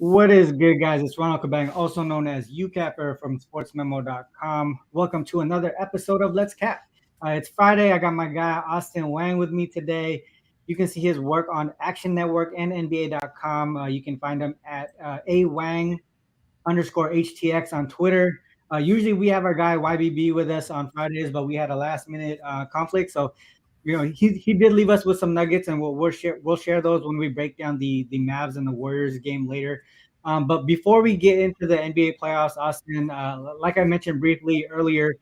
What is good, guys? It's Ronald, also known as Youcapper from sportsmemo.com. Welcome to another episode of Let's Cap. It's Friday. I got my guy Austin Wang with me today. You can see his work on Action Network and NBA.com. You can find him at awang_HTX on Twitter. Usually we have our guy YBB with us on Fridays, but we had a last minute conflict. So, he did leave us with some nuggets, and we'll share those when we break down the Mavs and the Warriors game later. But before we get into the NBA playoffs, Austin, like I mentioned briefly earlier,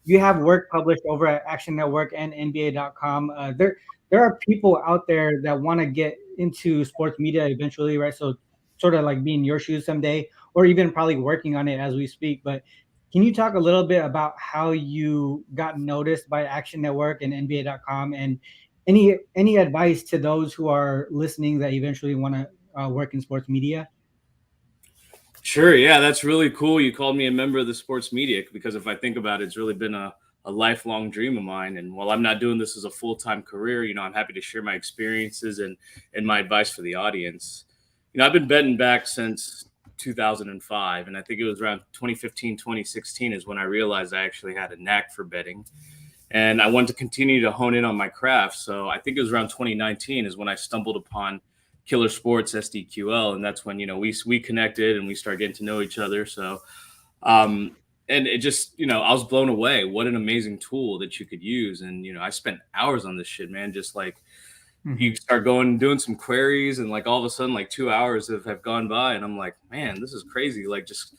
you have work published over at Action Network and NBA.com. There are people out there that want to get into sports media eventually, right? So sort of like be in your shoes someday, or even probably working on it as we speak. But can you talk a little bit about how you got noticed by Action Network and NBA.com, and any advice to those who are listening that eventually want to work in sports media? Sure. Yeah, that's really cool. You called me a member of the sports media because if I think about it, it's really been a lifelong dream of mine. And while I'm not doing this as a full-time career, I'm happy to share my experiences and my advice for the audience. I've been betting back since 2005, and I think it was around 2015, 2016 is when I realized I actually had a knack for betting. And I wanted to continue to hone in on my craft. So I think it was around 2019 is when I stumbled upon Killer Sports SDQL, and that's when we connected and we started getting to know each other. So and it just I was blown away. What an amazing tool that you could use. And I spent hours on this shit, man. Just like you start doing some queries, and like all of a sudden like 2 hours have gone by, and I'm like, man, this is crazy. Like just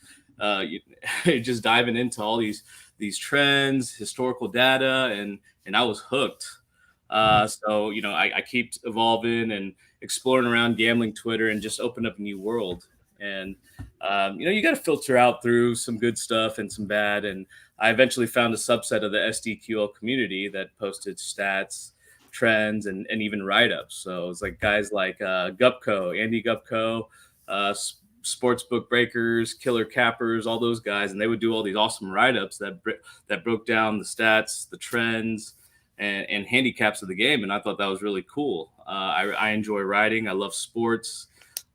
just diving into all these trends, historical data, and I was hooked. So I keep evolving and exploring around gambling Twitter and just opened up a new world. And you got to filter out through some good stuff and some bad. And I eventually found a subset of the SDQL community that posted stats, trends, and even write-ups. So it's like guys like Gupko, Andy Gupko, Sportsbook Breakers, Killer Cappers, all those guys, and they would do all these awesome write-ups that broke down the stats, the trends, and handicaps of the game. And I thought that was really cool. I enjoy writing. I love sports.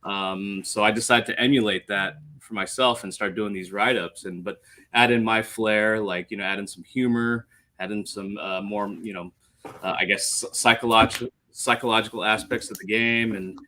So I decided to emulate that for myself and start doing these write-ups, but add in my flair, like, add in some humor, add in some more, I guess, psychological aspects of the game, and,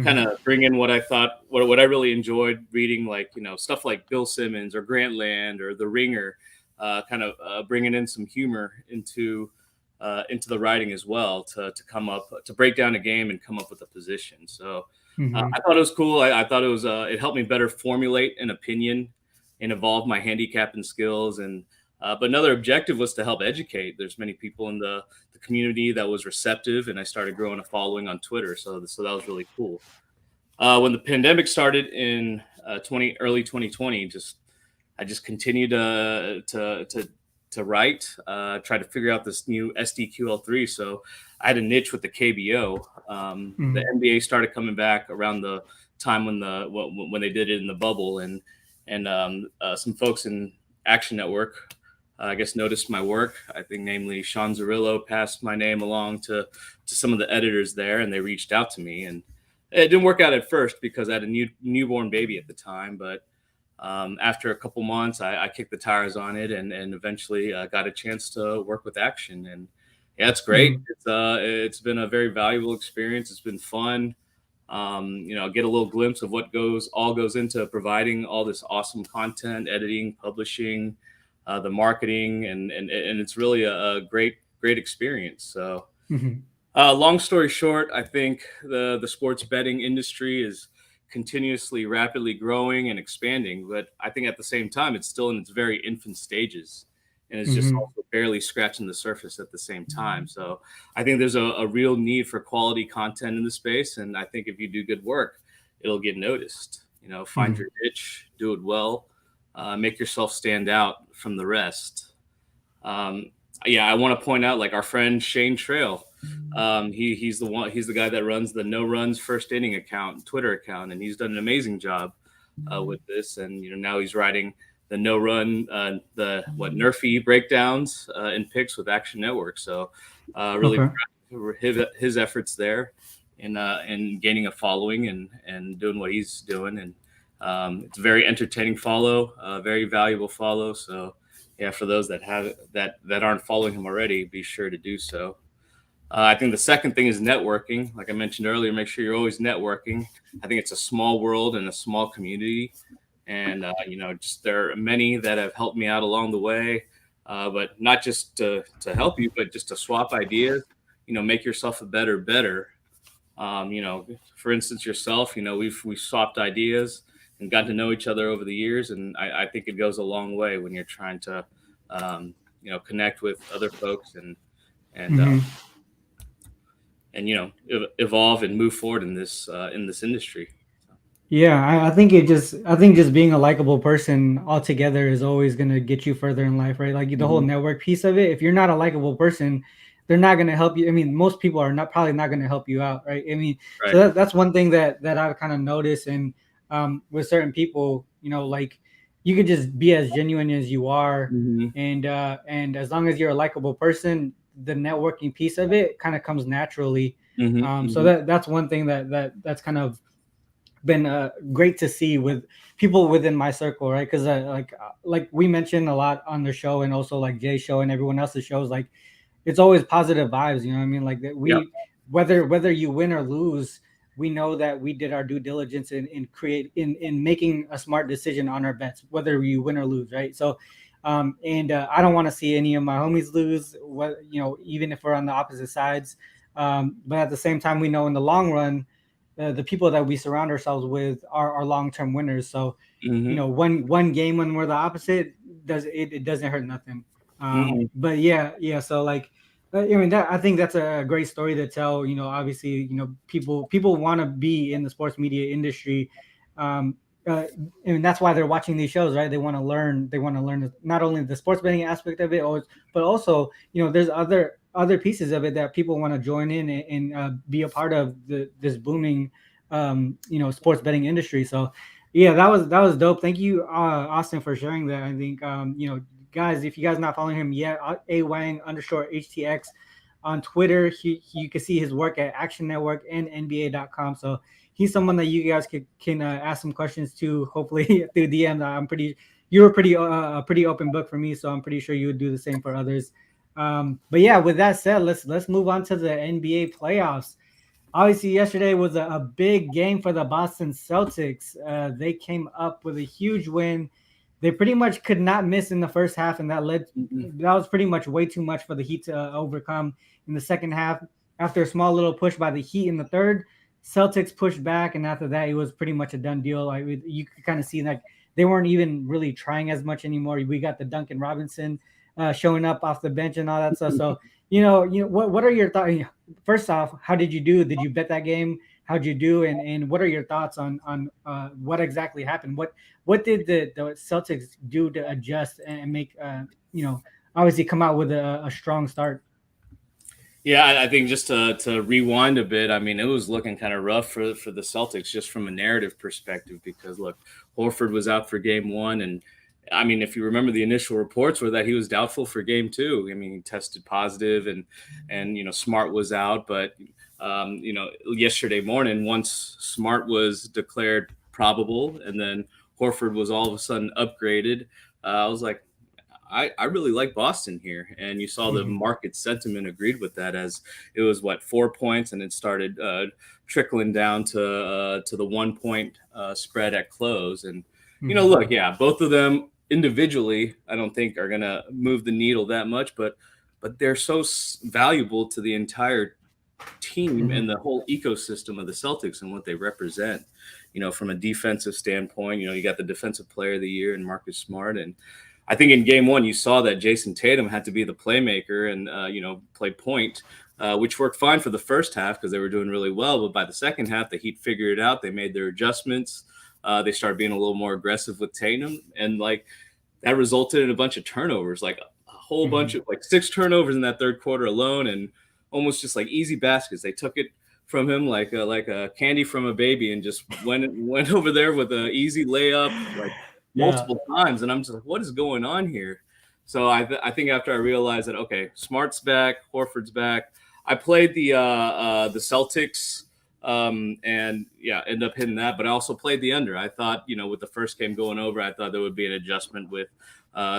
kind of bring in what I thought, what I really enjoyed reading, like, stuff like Bill Simmons or Grant Land or The Ringer, kind of bringing in some humor into the writing as well to come up, to break down a game and come up with a position. So I thought it was cool. I thought it was, it helped me better formulate an opinion and evolve my handicapping skills. And, but another objective was to help educate. There's many people in the community that was receptive, and I started growing a following on Twitter. So that was really cool. When the pandemic started in early 2020, I just continued to write, try to figure out this new SDQL3. So I had a niche with the KBO. The NBA started coming back around the time when they did it in the bubble, and some folks in Action Network, I guess, noticed my work. I think namely Sean Zerillo passed my name along to some of the editors there, and they reached out to me. And it didn't work out at first because I had a newborn baby at the time, but after a couple months, I kicked the tires on it and eventually got a chance to work with Action. And yeah, it's great. It's been a very valuable experience. It's been fun. Get a little glimpse of what goes into providing all this awesome content, editing, publishing, the marketing, and it's really a great experience. So long story short, I think the sports betting industry is continuously rapidly growing and expanding, but I think at the same time it's still in its very infant stages, and it's just also barely scratching the surface at the same time. So I think there's a real need for quality content in the space, and I think if you do good work, it'll get noticed. Find your niche, do it well, make yourself stand out from the rest. I want to point out, like, our friend Shane Trail. He's the guy that runs the No Runs First Inning Twitter account, and he's done an amazing job with this. And now he's writing the No Run, Nerfy breakdowns and picks with Action Network. So really his efforts there in gaining a following and doing what he's doing. And It's a very entertaining follow, very valuable follow. So yeah, for those that have that aren't following him already, be sure to do so. I think the second thing is networking. Like I mentioned earlier, make sure you're always networking. I think it's a small world and a small community, and just there are many that have helped me out along the way. But not just to help you, but just to swap ideas. Make yourself a better. For instance, yourself. We've swapped ideas and got to know each other over the years, and I think it goes a long way when you're trying to connect with other folks and Mm-hmm. evolve and move forward in this industry. Yeah, I think just being a likable person altogether is always gonna get you further in life, right? Like the whole Mm-hmm. network piece of it. If you're not a likable person, they're not gonna help you. I mean, most people are not probably not gonna help you out, right? I mean, so Right. that's one thing that I've kind of noticed, and with certain people, like you could just be as genuine as you are, Mm-hmm. and as long as you're a likable person, the networking piece of it kind of comes naturally. Mm-hmm. So Mm-hmm. that's one thing that's kind of been great to see with people within my circle, right? Because like we mentioned a lot on the show, and also like Jay's show and everyone else's shows, like it's always positive vibes. You know what I mean? Like that Yep. we whether you win or lose, we know that we did our due diligence in making a smart decision on our bets, whether you win or lose, right? So. And I don't want to see any of my homies lose. What even if we're on the opposite sides, but at the same time, we know in the long run, the people that we surround ourselves with are long term winners. So, Mm-hmm. one game when we're the opposite it doesn't hurt nothing. Mm-hmm. But yeah. So like, I mean that I think that's a great story to tell. Obviously, people want to be in the sports media industry. Um, and that's why they're watching these shows, right? They want to learn. They want to learn not only the sports betting aspect of it, but also there's other pieces of it that people want to join in and be a part of this booming sports betting industry. So yeah, that was dope. Thank you, Austin, for sharing that. I think guys, if you guys not following him yet, a wang underscore htx on Twitter. You can see his work at Action Network and NBA.com. So he's someone that you guys can ask some questions to, hopefully through DM. You were a pretty open book for me, so I'm pretty sure you would do the same for others. But yeah, with that said, let's move on to the NBA playoffs. Obviously, yesterday was a big game for the Boston Celtics. They came up with a huge win. They pretty much could not miss in the first half, and Mm-hmm. that was pretty much way too much for the Heat to overcome in the second half. After a small little push by the Heat in the third, Celtics pushed back, and after that, it was pretty much a done deal. Like you could kind of see like they weren't even really trying as much anymore. We got the Duncan Robinson showing up off the bench and all that stuff. So what are your thoughts? First off, how did you do? Did you bet that game? How'd you do? And what are your thoughts on what exactly happened? What did the Celtics do to adjust and make obviously come out with a strong start? Yeah, I think just to rewind a bit, I mean, it was looking kind of rough for the Celtics just from a narrative perspective because look, Horford was out for game one, and I mean, if you remember, the initial reports were that he was doubtful for game two. I mean, he tested positive, and Smart was out, but yesterday morning, once Smart was declared probable, and then Horford was all of a sudden upgraded, I was like, I really like Boston here. And you saw the Mm-hmm. market sentiment agreed with that as it was 4 points and it started trickling down to the 1 point spread at close. And, Mm-hmm. look, yeah, both of them individually, I don't think are going to move the needle that much, but they're so valuable to the entire team Mm-hmm. and the whole ecosystem of the Celtics and what they represent. From a defensive standpoint, you got the defensive player of the year and Marcus Smart. And I think in game one, you saw that Jason Tatum had to be the playmaker and, play point, which worked fine for the first half because they were doing really well. But by the second half, the Heat figured it out. They made their adjustments. They started being a little more aggressive with Tatum. And, that resulted in a bunch of turnovers, like a whole bunch of 6 turnovers in that third quarter alone, and almost just like easy baskets. They took it from him like a candy from a baby and just went over there with an easy layup Yeah. multiple times. And I'm just like, what is going on here? So I think after I realized that, okay, Smart's back, Horford's back. I played the Celtics And yeah, end up hitting that. But I also played the under. I thought, with the first game going over, I thought there would be an adjustment with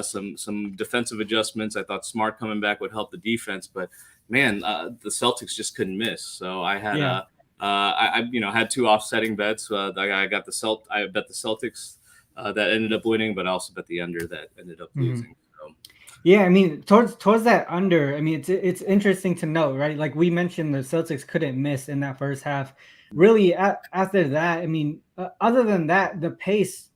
some defensive adjustments. I thought Smart coming back would help the defense, but man, the Celtics just couldn't miss. So I had I had two offsetting bets. I bet the Celtics that ended up winning, but I also bet the under that ended up losing. So. Yeah, I mean, towards that under, I mean, it's interesting to note, right? Like we mentioned, the Celtics couldn't miss in that first half. Really, after that, I mean, other than that, the pace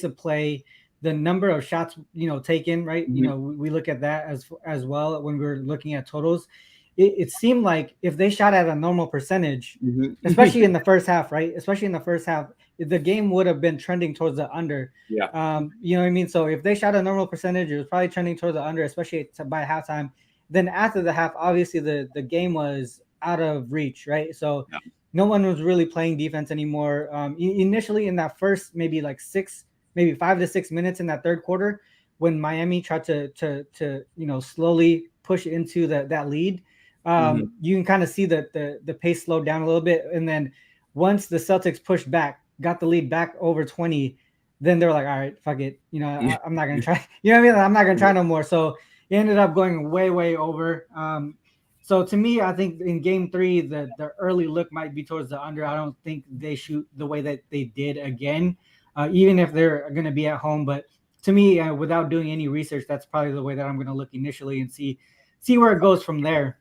of play, the number of shots, taken, right? Mm-hmm. We look at that as well when we're looking at totals. It seemed like if they shot at a normal percentage, especially in the first half, right? Especially in the first half, the game would have been trending towards the under. Yeah. You know what I mean? So if they shot a normal percentage, it was probably trending towards the under, especially by halftime. Then after the half, obviously the game was out of reach, right? So no one was really playing defense anymore. Initially in that first maybe 5 to 6 minutes in that third quarter, when Miami tried to slowly push into that lead, you can kind of see that the pace slowed down a little bit. And then once the Celtics pushed back, got the lead back over 20, then they're like, all right, fuck it. I'm not going to try. You know what I mean? I'm not going to try no more. So it ended up going way, way over. So to me, I think in game 3, the early look might be towards the under. I don't think they shoot the way that they did again, even if they're going to be at home. But to me, without doing any research, that's probably the way that I'm going to look initially and see where it goes from there.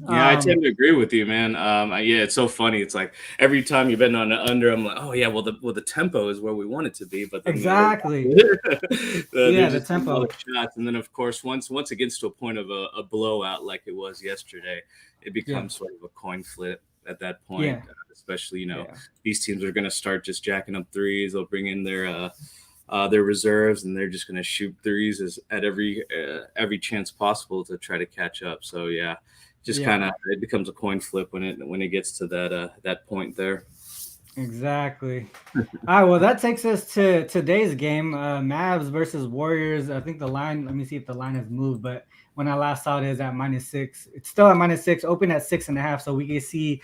Yeah, I tend to agree with you, man. Yeah, it's so funny. It's like every time you've been on the under, I'm like, oh yeah, well the tempo is where we want it to be, but then, exactly, the tempo shots, and then of course once it gets to a point of a blowout like it was yesterday, it becomes sort of a coin flip at that point. Especially these teams are going to start just jacking up threes. They'll bring in their reserves, and they're just going to shoot threes at every chance possible to try to catch up. So yeah. Just kind of it becomes a coin flip when it gets to that point there. Exactly. All right. Well, that takes us to today's game, Mavs versus Warriors. I think the line. Let me see if the line has moved. But when I last saw it, is at -6. It's still at -6. Open at 6.5. So we can see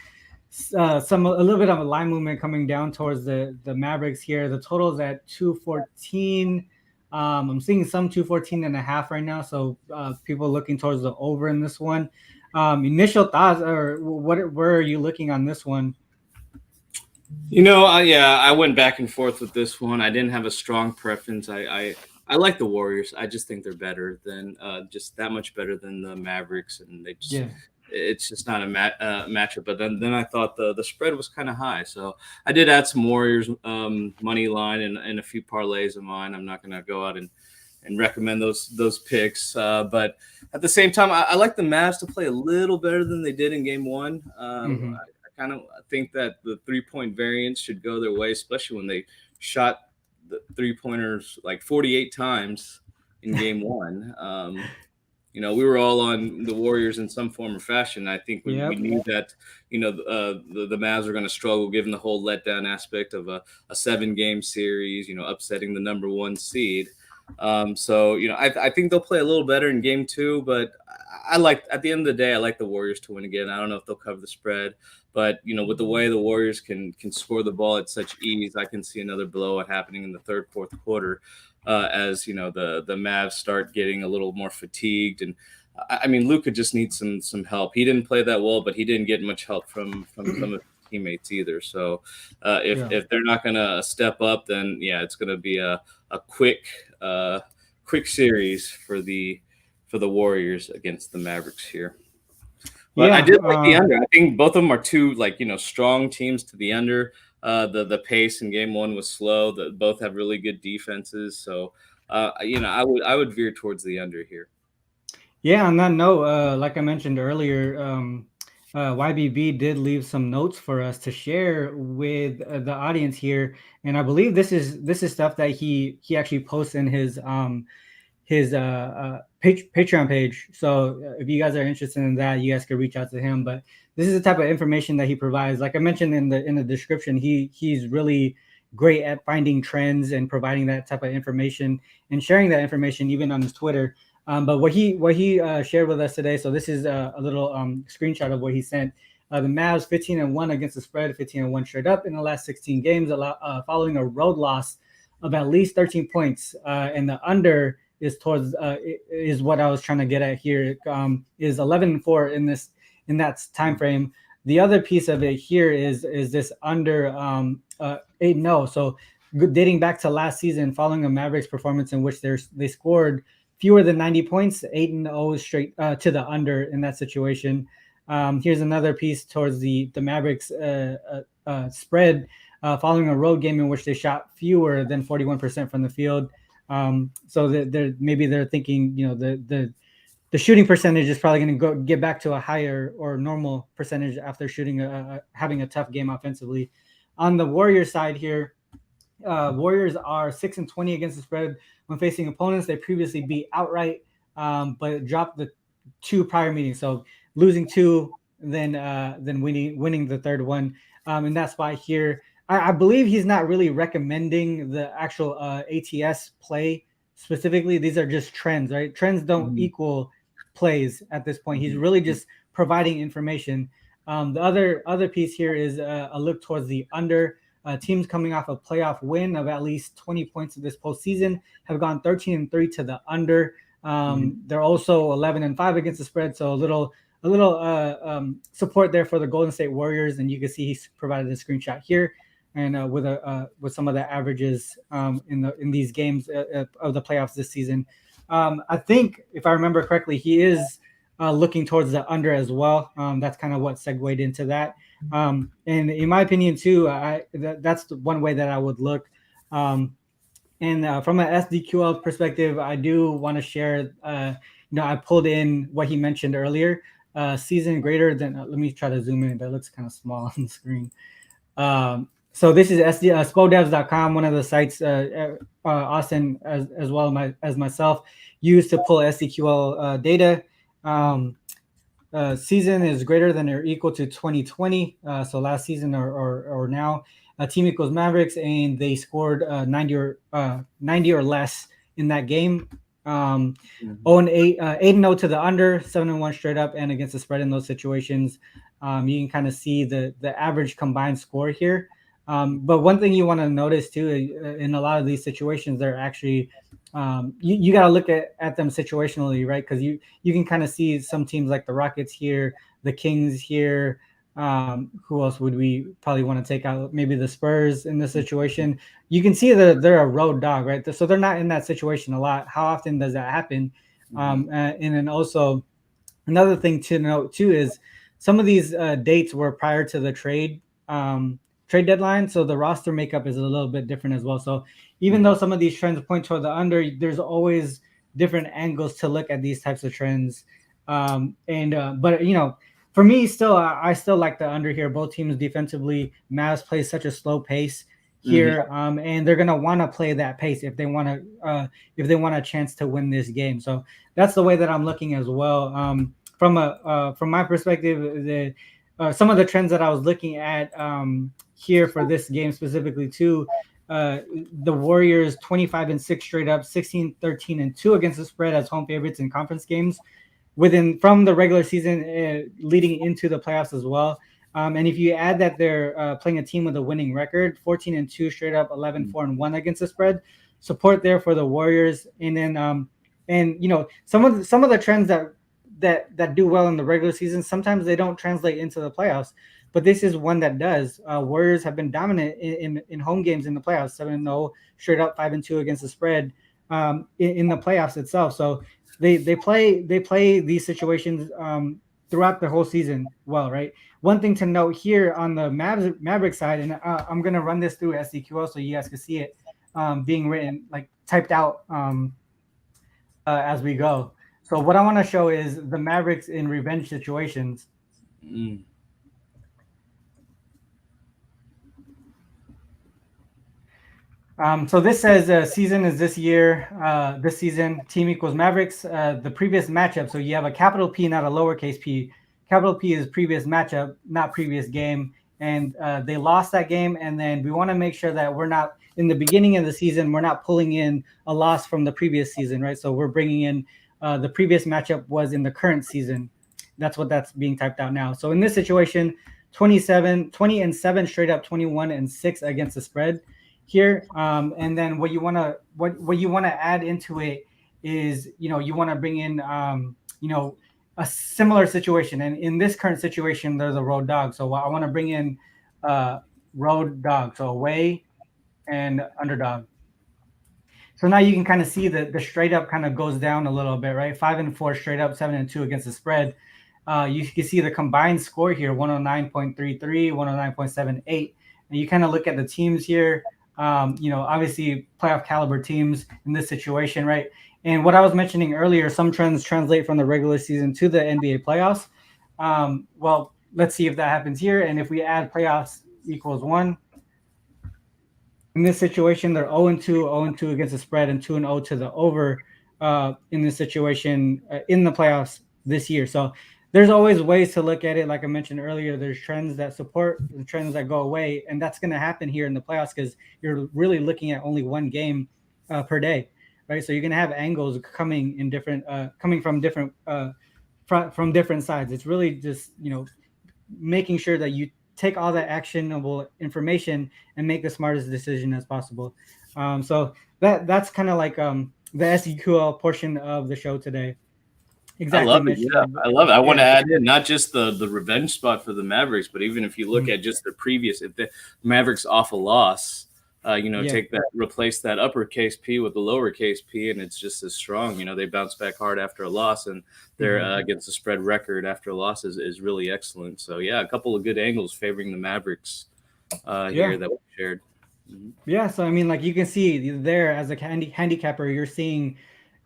a little bit of a line movement coming down towards the Mavericks here. The total is at 214. I'm seeing some 214.5 right now. So people looking towards the over in this one. Initial thoughts, or where are you looking on this one? I went back and forth with this one. I didn't have a strong preference. I like the Warriors. I just think they're better than just that much better than the Mavericks, and they just it's just not a matchup. But then I thought the spread was kind of high, so I did add some Warriors money line and a few parlays of mine. I'm not going to go out and recommend those picks. But at the same time, I like the Mavs to play a little better than they did in game 1. I kind of think that the 3-point variance should go their way, especially when they shot the 3-pointers like 48 times in game 1. We were all on the Warriors in some form or fashion. I think we knew that, the Mavs are going to struggle given the whole letdown aspect of a 7-game series, upsetting the number 1 seed. So I think they'll play a little better in game 2, but at the end of the day, I like the Warriors to win again. I don't know if they'll cover the spread, but with the way the Warriors can score the ball at such ease, I can see another blowout happening in the third, fourth quarter, as the Mavs start getting a little more fatigued. And I mean, Luka just needs some help. He didn't play that well, but he didn't get much help from some of his teammates either. So if they're not going to step up, then it's going to be a quick series for the Warriors against the Mavericks here. But I did like the under. I think both of them are two strong teams to the under. The pace in game 1 was slow. Both have really good defenses. So I would veer towards the under here. Yeah, on that note, like I mentioned earlier, YBB did leave some notes for us to share with the audience here, and I believe this is stuff that he actually posts in his Patreon page. So if you guys are interested in that, you guys can reach out to him. But this is the type of information that he provides. Like I mentioned in the description, he's really great at finding trends and providing that type of information and sharing that information even on his Twitter. But what he shared with us today, so this is a little screenshot of what he sent. The Mavs 15-1 against the spread, 15-1 straight up in the last 16 games, following a road loss of at least 13 points. And the under is towards is what I was trying to get at here. Is 11-4 in that time frame. The other piece of it here is this under 8-0. So dating back to last season, following a Mavericks performance in which they scored fewer than 90 points, 8-0 straight to the under in that situation. Here's another piece towards the Mavericks spread following a road game in which they shot fewer than 41% from the field. So they're thinking, the shooting percentage is probably going to get back to a higher or normal percentage after having a tough game offensively. On the Warriors side here, Warriors are 6-20 against the spread when facing opponents they previously beat outright, but dropped the 2 prior meetings. So losing 2, then winning the third one. In that spot here, I believe he's not really recommending the actual ATS play specifically. These are just trends, right? Trends don't equal plays at this point. He's really just providing information. The other piece here is a look towards the under. Teams coming off a playoff win of at least 20 points of this postseason have gone 13-3 to the under. They're also 11-5 against the spread, so a little support there for the Golden State Warriors, and you can see he's provided a screenshot here, and with some of the averages in these games of the playoffs this season. I think if I remember correctly, he is looking towards the under as well. That's kind of what segued into that. And in my opinion too, that's the one way that I would look. And from an SDQL perspective, I do want to share, I pulled in what he mentioned earlier, season greater than, let me try to zoom in. That looks kind of small on the screen. So this is spodevs.com, one of the sites Austin as well as myself use to pull SDQL data. Season is greater than or equal to 2020. So last season or now, team equals Mavericks, and they scored 90 or less in that game. 8-0 to the under, 7-1 straight up, and against the spread in those situations. You can kind of see the average combined score here. But one thing you want to notice too, in a lot of these situations, they're actually you got to look at them situationally, right? Because you can kind of see some teams like the Rockets here, the Kings here. Who else would we probably want to take out? Maybe the Spurs in this situation. You can see that they're a road dog, right? So they're not in that situation a lot. How often does that happen? And then also another thing to note too is some of these dates were prior to the trade deadline, so the roster makeup is a little bit different as well. So even though some of these trends point toward the under, there's always different angles to look at these types of trends. But for me, I still like the under here. Both teams defensively, Mavs play such a slow pace here, and they're gonna want to play that pace if they want a chance to win this game. So that's the way that I'm looking as well. From my perspective, some of the trends that I was looking at here for this game specifically too, the Warriors 25-6 straight up, 16-13-2 against the spread as home favorites in conference games from the regular season leading into the playoffs as well. And if you add that they're playing a team with a winning record, 14-2 straight up, 11-4-1 against the spread, support there for the Warriors. And then some of the trends that do well in the regular season, sometimes they don't translate into the playoffs, but this is one that does. Warriors have been dominant in home games in the playoffs, 7-0 straight up, 5-2 against the spread in the playoffs itself. So they play these situations throughout the whole season well, right? One thing to note here on the Mavericks side, and I'm gonna run this through SDQL so you guys can see it being written, like typed out as we go. So what I want to show is the Mavericks in revenge situations. So this says season is this year, this season, team equals Mavericks, the previous matchup. So you have a capital P, not a lowercase p. Capital P is previous matchup, not previous game. And they lost that game. And then we want to make sure that we're not, in the beginning of the season, we're not pulling in a loss from the previous season, right? So we're bringing in the previous matchup was in the current season. that's what that's being typed out now. So in this situation, 20 and 7 straight up, 21 and 6 against the spread here. And then what you want to add into it is, you want to bring in, a similar situation. And in this current situation, there's a road dog. So I want to bring in road dog. So away and underdog. So now you can kind of see that the straight up kind of goes down a little bit, right? 5-4 straight up, 7-2 against the spread. You can see the combined score here: 109.33, 109.78. And you kind of look at the teams here. Obviously playoff caliber teams in this situation, right? And what I was mentioning earlier, some trends translate from the regular season to the NBA playoffs. Well, let's see if that happens here. And if we add playoffs equals 1. In this situation, they're 0-2, 0-2 against the spread, and 2-0 to the over in this situation in the playoffs this year. So there's always ways to look at it. Like I mentioned earlier, there's trends that support the trends that go away, and that's going to happen here in the playoffs because you're really looking at only one game per day, right? So you're going to have angles coming in different, coming from different from different sides. It's really just making sure that you take all that actionable information and make the smartest decision as possible. So that's kind of like the SDQL portion of the show today. Exactly. I love it. Yeah, I love it. I want to add in not just the revenge spot for the Mavericks, but even if you look at just the previous, if the Mavericks off a loss, take that, replace that uppercase P with the lowercase p, and it's just as strong. They bounce back hard after a loss, and their against the spread record after a loss is really excellent. So yeah, a couple of good angles favoring the Mavericks here that we shared. Mm-hmm. Yeah, so I mean, like you can see there as a handicapper, you're seeing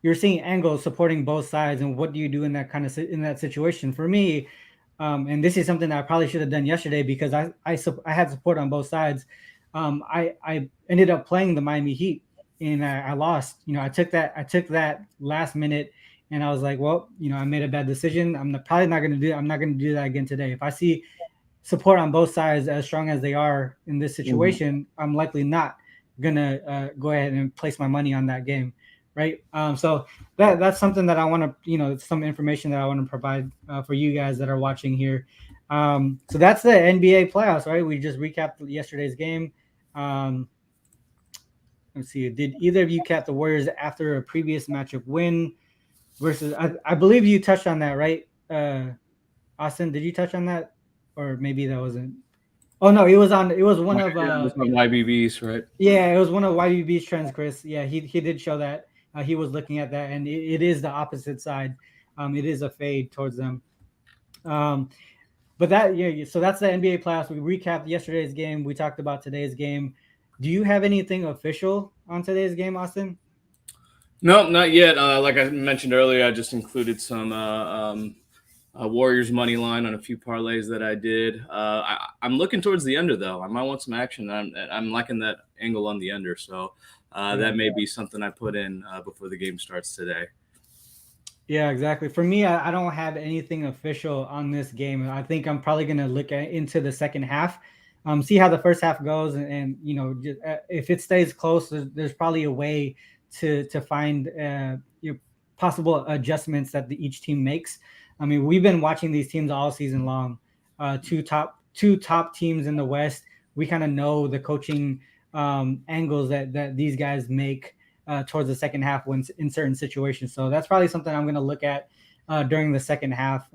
angles supporting both sides, and what do you do in that in that situation? For me, and this is something that I probably should have done yesterday because I had support on both sides. I ended up playing the Miami Heat and I lost. I took that last minute and I was like, well, I made a bad decision. I'm not going to do that again today. If I see support on both sides as strong as they are in this situation, I'm likely not going to go ahead and place my money on that game. Right. So that's something that I want to, some information that I want to provide for you guys that are watching here. So that's the NBA playoffs, right? We just recapped yesterday's game. Let's see. Did either of you cap the Warriors after a previous matchup win versus? I believe you touched on that, right? Austin, did you touch on that, or maybe that wasn't? Oh no, it was one of YBB's, right? Yeah, it was one of YBB's trends, Chris. Yeah, he did show that. He was looking at that, and it is the opposite side. It is a fade towards them. But so that's the NBA playoffs. We recapped yesterday's game. We talked about today's game. Do you have anything official on today's game, Austin? No, not yet. Like I mentioned earlier, I just included some Warriors money line on a few parlays that I did. I'm looking towards the under, though. I might want some action. I'm liking that angle on the under. So that may be something I put in before the game starts today. Yeah, exactly. For me, I don't have anything official on this game. I think I'm probably going to look into the second half, see how the first half goes. And just, if it stays close, there's probably a way to find possible adjustments that each team makes. I mean, we've been watching these teams all season long. Two top teams in the West. We kind of know the coaching angles that these guys make towards the second half when in certain situations. So that's probably something I'm going to look at during the second half,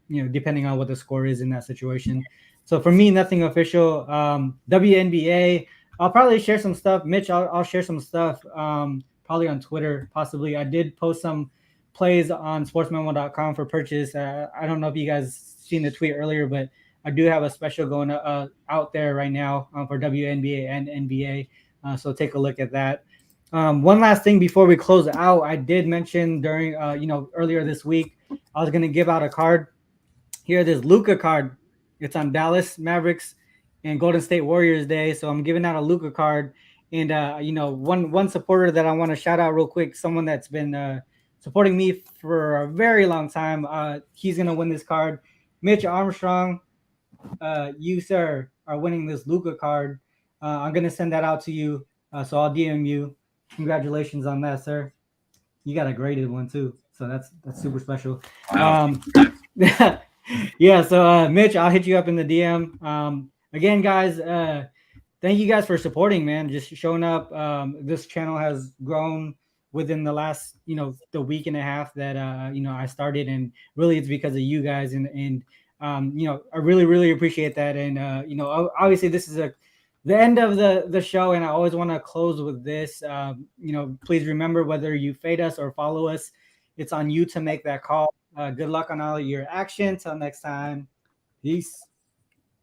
depending on what the score is in that situation. So for me, nothing official. WNBA, I'll probably share some stuff. Mitch, I'll share some stuff probably on Twitter, possibly. I did post some plays on sportsmemo.com for purchase. I don't know if you guys seen the tweet earlier, but I do have a special going out there right now for WNBA and NBA. So take a look at that. One last thing before we close out, I did mention during, earlier this week, I was going to give out a card. Here, this Luka card. It's on Dallas Mavericks and Golden State Warriors Day. So I'm giving out a Luka card. And, one supporter that I want to shout out real quick, someone that's been supporting me for a very long time. He's going to win this card. Mitch Armstrong, you, sir, are winning this Luka card. I'm going to send that out to you. So I'll DM you. Congratulations on that, sir. You got a graded one too, so that's super special. Wow. Yeah. So, Mitch, I'll hit you up in the DM. Again, guys, thank you guys for supporting, man. Just showing up. This channel has grown within the last, the week and a half that I started, and really it's because of you guys, and I really really appreciate that. And obviously this is the end of the show, and I always want to close with this. Please remember, whether you fade us or follow us, it's on you to make that call. Good luck on all of your action. Till next time, peace.